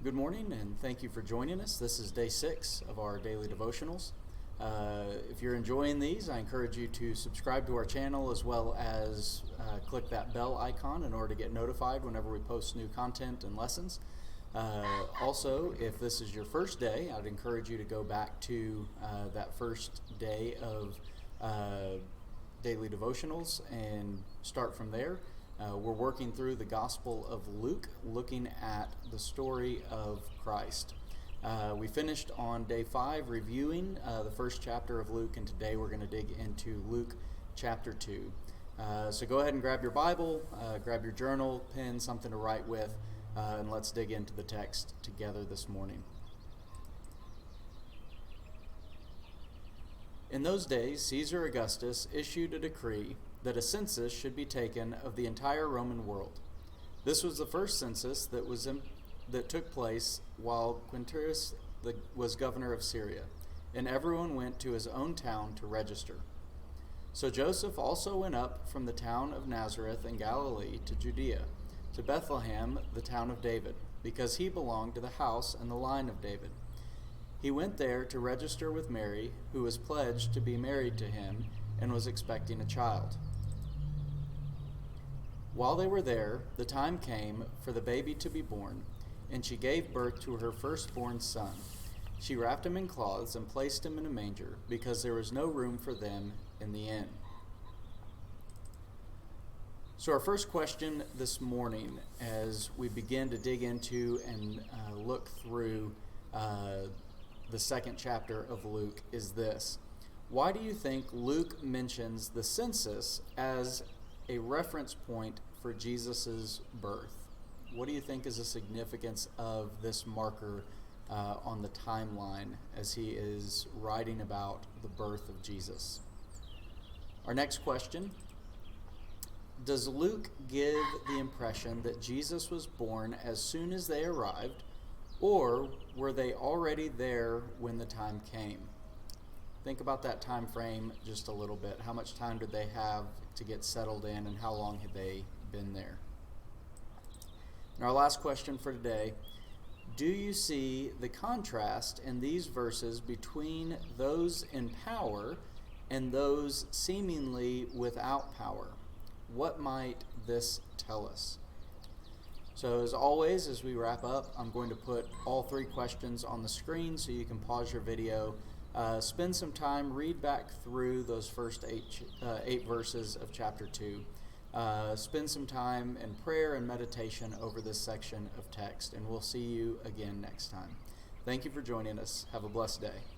Good morning, and thank you for joining us. This is day 6 of our daily devotionals. If you're enjoying these, I encourage you to subscribe to our channel as well as click that bell icon in order to get notified whenever we post new content and lessons. Also, if this is your first day, I'd encourage you to go back to that first day of daily devotionals and start from there. We're working through the Gospel of Luke, looking at the story of Christ. We finished on day 5 reviewing the first chapter of Luke, and today we're going to dig into Luke chapter 2. So go ahead and grab your Bible, grab your journal, pen, something to write with, and let's dig into the text together this morning. In those days, Caesar Augustus issued a decree that a census should be taken of the entire Roman world. This was the first census that took place while Quirinius was governor of Syria, and everyone went to his own town to register. So Joseph also went up from the town of Nazareth in Galilee to Judea, to Bethlehem, the town of David, because he belonged to the house and the line of David. He went there to register with Mary, who was pledged to be married to him and was expecting a child. While they were there, the time came for the baby to be born, and she gave birth to her firstborn son. She wrapped him in cloths and placed him in a manger, because there was no room for them in the inn. So our first question this morning, as we begin to dig into and look through the second chapter of Luke, is this. Why do you think Luke mentions the census as a reference point for Jesus' birth? What do you think is the significance of this marker on the timeline as he is writing about the birth of Jesus? Our next question, does Luke give the impression that Jesus was born as soon as they arrived, or were they already there when the time came? Think about that time frame just a little bit. How much time did they have to get settled in, and how long had they been there? And our last question for today, do you see the contrast in these verses between those in power and those seemingly without power? What might this tell us? So as always, as we wrap up, I'm going to put all 3 questions on the screen so you can pause your video. Spend some time, read back through those first 8 verses of chapter 2. Spend some time in prayer and meditation over this section of text, and we'll see you again next time. Thank you for joining us. Have a blessed day.